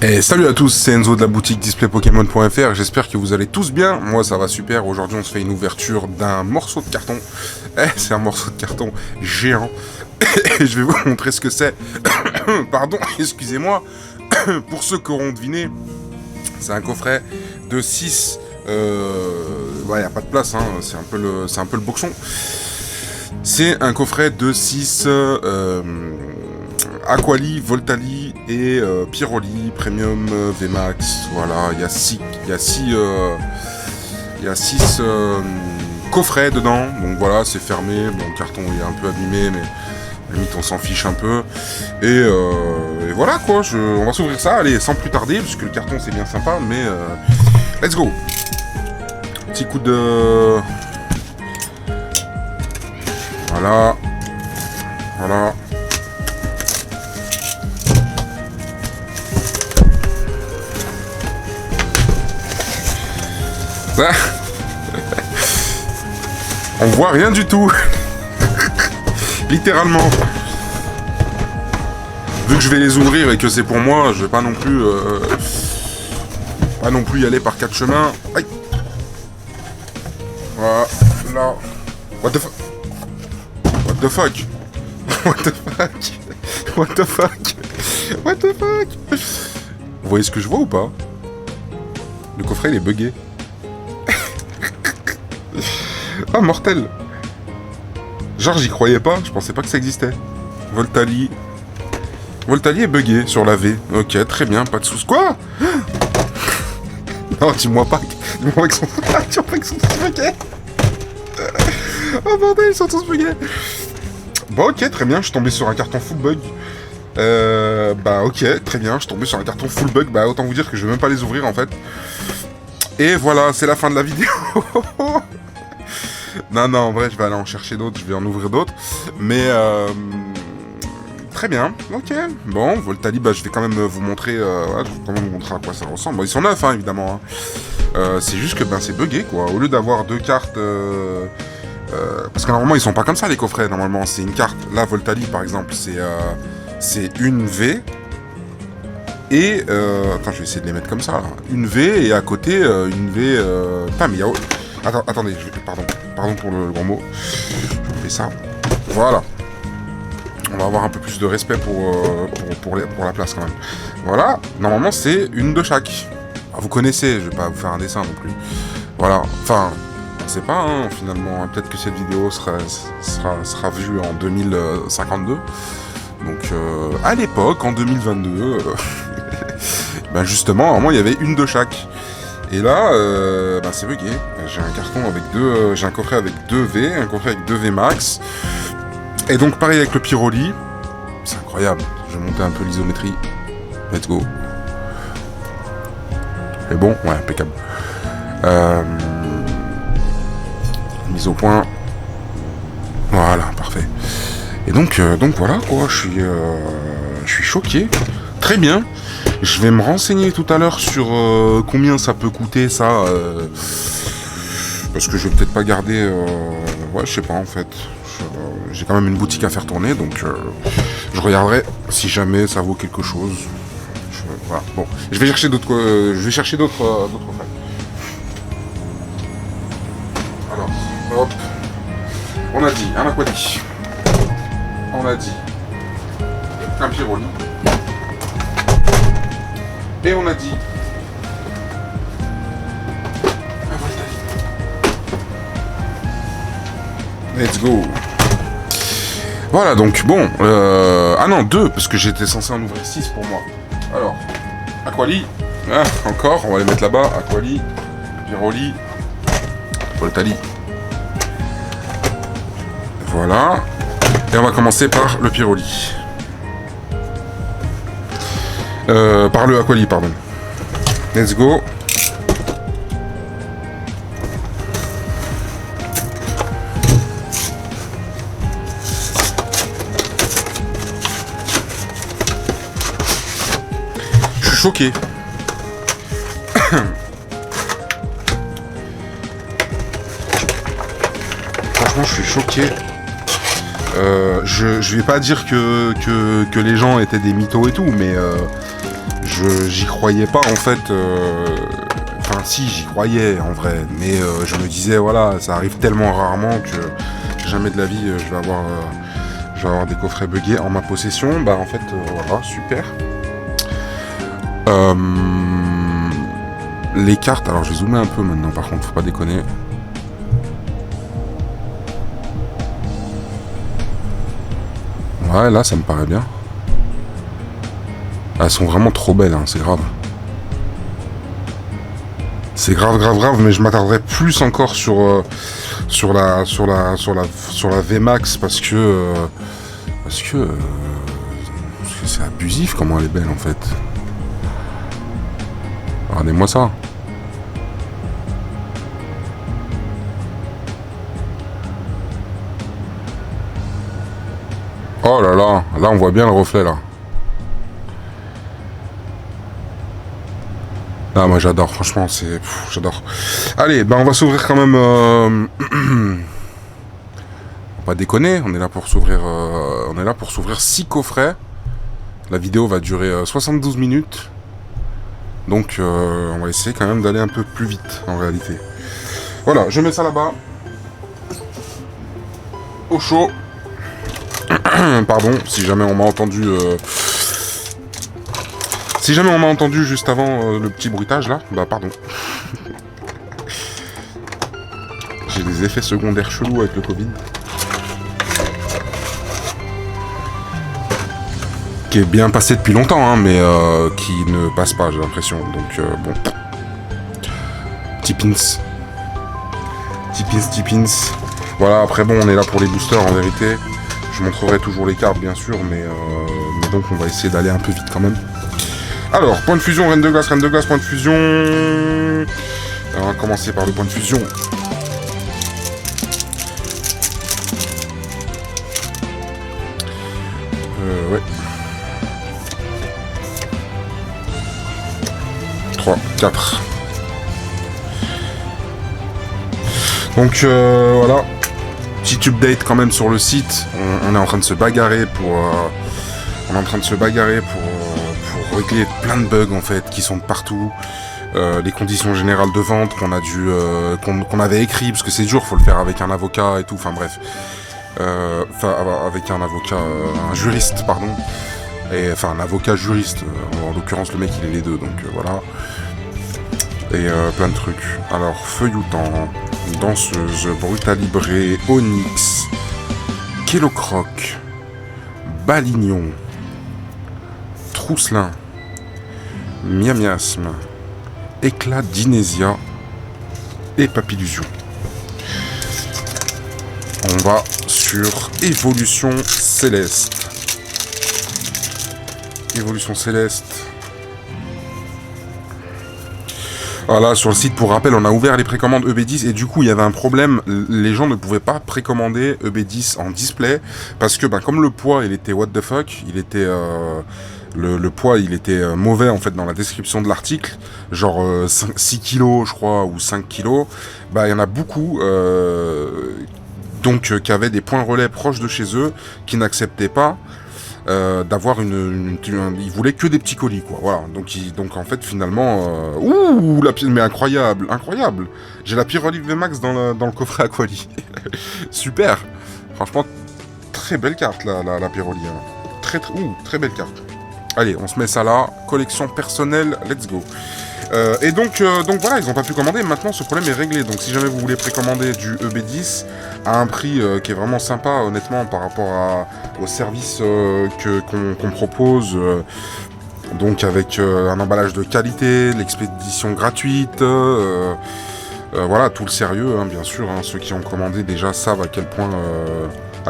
Et salut à tous, c'est Enzo de la boutique displaypokémon.fr, j'espère que vous allez tous bien, moi ça va super, aujourd'hui on se fait une ouverture d'un morceau de carton, c'est un morceau de carton géant, et je vais vous montrer ce que c'est, pardon, excusez-moi, pour ceux qui auront deviné, c'est un coffret de 6, y a pas de place, hein, c'est un peu le boxon, c'est un coffret de 6, Aquali, Voltali et Pyroli, Premium, VMAX, voilà, il y a 6 coffrets dedans, donc voilà, c'est fermé, bon, le carton est un peu abîmé, mais à la limite on s'en fiche un peu, et voilà quoi, on va s'ouvrir ça, allez, sans plus tarder, puisque le carton c'est bien sympa, mais let's go. Petit coup de... Voilà. On voit rien du tout. Littéralement. Vu que je vais les ouvrir et que c'est pour moi, je vais pas non plus y aller par 4 chemins. Aïe. Voilà. What the fuck? What the fuck? What the fuck? What the fuck? What the fuck? Vous voyez ce que je vois ou pas? Le coffret il est buggé. Ah, mortel! Genre, j'y croyais pas, je pensais pas que ça existait. Voltali est buggé sur la V. Ok, très bien, pas de soucis. Quoi? Non, dis-moi pas qu'ils sont tous buggés. Oh bordel, ils sont tous buggés. Bon, ok, très bien, je suis tombé sur un carton full bug. Ok, très bien, je suis tombé sur un carton full bug. Bah, autant vous dire que je vais même pas les ouvrir en fait. Et voilà, c'est la fin de la vidéo. Non, en vrai, je vais aller en chercher d'autres, je vais en ouvrir d'autres. Mais, très bien, ok. Bon, Voltali, je vais quand même vous montrer, je vais quand même vous montrer à quoi ça ressemble. Bon, ils sont neufs, hein, évidemment. Hein. C'est juste que, c'est buggé, quoi. Au lieu d'avoir deux cartes... parce que normalement, ils sont pas comme ça, les coffrets, normalement. C'est une carte. Là, Voltali, par exemple, c'est une V. Et, attends, je vais essayer de les mettre comme ça, là. Une V, et à côté, une V... Putain, mais il y a... Attendez, pardon pour le grand mot. Je fais ça. Voilà. On va avoir un peu plus de respect pour la place quand même. Voilà. Normalement, c'est une de chaque. Vous connaissez, je vais pas vous faire un dessin non plus. Voilà. Enfin, on sait pas, hein, finalement. Peut-être que cette vidéo sera vue en 2052. Donc, à l'époque, en 2022, justement, normalement, il y avait une de chaque. Et là, c'est bugué. J'ai un carton avec j'ai un coffret avec 2 V, un coffret avec 2 V max. Et donc pareil avec le Pyroli. C'est incroyable. Je vais monter un peu l'isométrie. Let's go. Et bon, ouais, impeccable. Mise au point. Voilà, parfait. Et donc voilà quoi. Je suis choqué. Très bien. Je vais me renseigner tout à l'heure sur combien ça peut coûter ça, parce que je vais peut-être pas garder, je sais pas en fait, j'ai quand même une boutique à faire tourner, donc je regarderai si jamais ça vaut quelque chose. Voilà. Bon, je vais chercher d'autres frais. Alors, hop, on a dit un Aquali, on a dit un Pyroli. Et on a dit... Let's go. Voilà, donc, bon... Ah non, 2, parce que j'étais censé en ouvrir 6 pour moi. Alors, Aquali. Ah, encore, on va les mettre là-bas. Aquali, Pyroli, Voltali. Voilà. Et on va commencer par le Pyroli. Par le Aquali, pardon. Let's go. Je suis choqué. Franchement, je suis choqué. Je vais pas dire que les gens étaient des mythos et tout, mais j'y croyais pas en fait. Enfin si, j'y croyais en vrai, mais je me disais voilà, ça arrive tellement rarement que jamais de la vie je vais avoir des coffrets buggés en ma possession. Bah en fait voilà, super. Les cartes, alors je vais zoomer un peu maintenant par contre, faut pas déconner. Ouais, là ça me paraît bien. Elles sont vraiment trop belles, hein, c'est grave. C'est grave, mais je m'attarderai plus encore sur la VMAX parce que c'est abusif comment elle est belle en fait. Regardez-moi ça. Oh là là, là on voit bien le reflet là. Ah moi j'adore, franchement j'adore. Allez, ben on va s'ouvrir quand même. On va pas déconner, on est là pour s'ouvrir 6 coffrets. La vidéo va durer 72 minutes. Donc on va essayer quand même d'aller un peu plus vite en réalité. Voilà, je mets ça là-bas. Au chaud. Pardon, si jamais on m'a entendu. Si jamais on m'a entendu juste avant le petit bruitage là, bah pardon. J'ai des effets secondaires chelous avec le Covid. Qui est bien passé depuis longtemps, hein, mais qui ne passe pas, j'ai l'impression. Donc bon. Tipins. Voilà, après bon, on est là pour les boosters en vérité. Je montrerai toujours les cartes bien sûr, mais donc on va essayer d'aller un peu vite quand même. Alors, point de fusion, reine de glace, point de fusion. Alors, on va commencer par le point de fusion. Ouais. 3, 4. Donc, voilà. Petit update quand même sur le site. On est en train de se bagarrer pour régler plein de bugs en fait qui sont de partout. Les conditions générales de vente qu'on avait écrit parce que c'est dur, faut le faire avec un avocat et tout. Enfin bref, avec un juriste pardon. Et enfin un avocat juriste. En l'occurrence le mec il est les deux donc voilà. Et plein de trucs. Alors feuilletant, danseuse, brutalibré, onyx, Kellocroc, balignon, trousselin, miamiasme, éclat d'Inésia et papillusion. On va sur évolution céleste. Évolution céleste. Voilà, sur le site, pour rappel, on a ouvert les précommandes EB10 et du coup, il y avait un problème. Les gens ne pouvaient pas précommander EB10 en display parce que, comme le poids, il était what the fuck, il était... Le poids, il était mauvais, en fait, dans la description de l'article. Genre 6 kilos, je crois, ou 5 kilos. Il y en a beaucoup, qui avaient des points relais proches de chez eux, qui n'acceptaient pas d'avoir ils voulaient que des petits colis quoi, voilà, donc en fait finalement la pièce, mais incroyable, j'ai la Pyrolive VMAX dans le coffret à colis. Super, franchement très belle carte la Pyrolive, hein. Très belle carte. Allez, on se met ça là, collection personnelle, let's go. Et donc voilà, ils n'ont pas pu commander. Maintenant, ce problème est réglé. Donc, si jamais vous voulez précommander du EB10 à un prix qui est vraiment sympa, honnêtement, par rapport au service qu'on propose, donc avec un emballage de qualité, l'expédition gratuite, voilà, tout le sérieux, hein, bien sûr. Hein, ceux qui ont commandé déjà savent à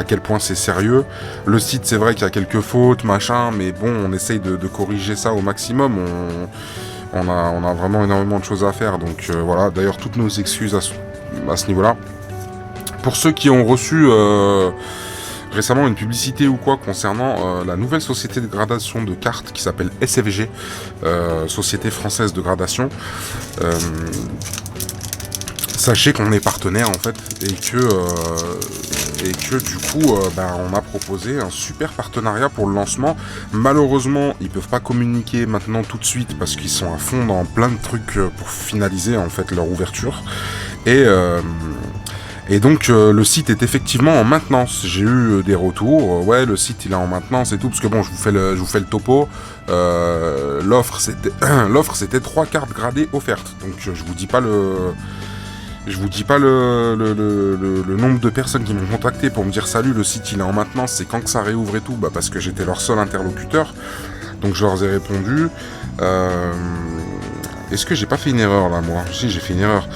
quel point c'est sérieux. Le site, c'est vrai qu'il y a quelques fautes, machin, mais bon, on essaye de corriger ça au maximum. On a vraiment énormément de choses à faire, donc voilà. D'ailleurs, toutes nos excuses à ce niveau-là. Pour ceux qui ont reçu récemment une publicité ou quoi concernant la nouvelle société de gradation de cartes qui s'appelle SFG, Société Française de Gradation, sachez qu'on est partenaire en fait, et que et que du coup, on m'a proposé un super partenariat pour le lancement. Malheureusement, ils peuvent pas communiquer maintenant tout de suite parce qu'ils sont à fond dans plein de trucs pour finaliser en fait leur ouverture. Et donc le site est effectivement en maintenance. J'ai eu des retours. Ouais, le site il est en maintenance et tout. Parce que bon, je vous fais le topo. L'offre c'était 3 cartes gradées offertes. Donc je vous dis pas le nombre de personnes qui m'ont contacté pour me dire salut, le site il est en maintenance, c'est quand que ça réouvre et tout. Parce que j'étais leur seul interlocuteur. Donc je leur ai répondu. Est-ce que j'ai pas fait une erreur là, moi? Si, j'ai fait une erreur.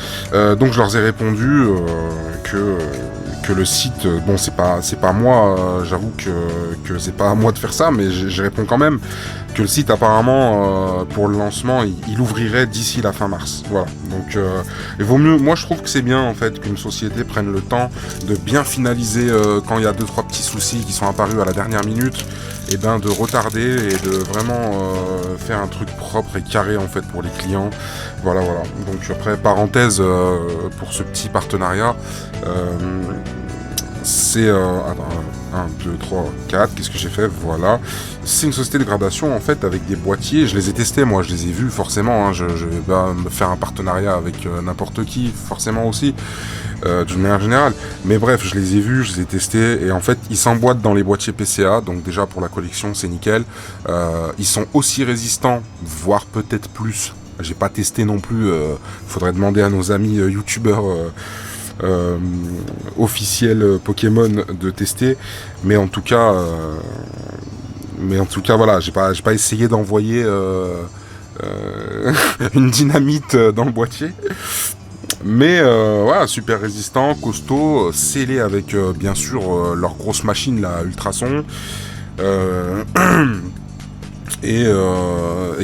Donc je leur ai répondu que le site, bon, c'est pas moi. J'avoue que c'est pas à moi de faire ça, mais je réponds quand même que le site apparemment pour le lancement, il ouvrirait d'ici la fin mars. Voilà. Donc il vaut mieux. Moi, je trouve que c'est bien en fait qu'une société prenne le temps de bien finaliser quand il y a 2-3 petits soucis qui sont apparus à la dernière minute. Et de retarder et de vraiment faire un truc propre et carré en fait pour les clients. Voilà. Donc après, parenthèse pour ce petit partenariat, c'est 1, 2, 3, 4, qu'est-ce que j'ai fait? Voilà. C'est une société de gradation en fait avec des boîtiers. Je les ai testés, moi, je les ai vus forcément. Je vais pas me faire un partenariat avec n'importe qui, forcément aussi, d'une manière générale. Mais bref, je les ai vus, je les ai testés. Et en fait, ils s'emboîtent dans les boîtiers PCA. Donc déjà pour la collection, c'est nickel. Ils sont aussi résistants, voire peut-être plus. J'ai pas testé non plus. Faudrait demander à nos amis youtubeurs officiel Pokémon de tester, mais en tout cas voilà, j'ai pas essayé d'envoyer une dynamite dans le boîtier, mais voilà, super résistant, costaud, scellé avec bien sûr leur grosse machine la ultrason. Et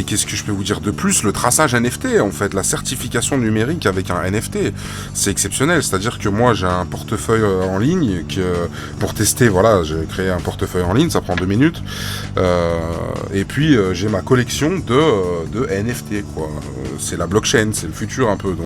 qu'est-ce que je peux vous dire de plus? Le traçage NFT, en fait, la certification numérique avec un NFT, c'est exceptionnel. C'est-à-dire que moi, j'ai un portefeuille en ligne pour tester. Voilà, j'ai créé un portefeuille en ligne, ça prend 2 minutes. Et puis j'ai ma collection de NFT, quoi. C'est la blockchain, c'est le futur un peu. Donc,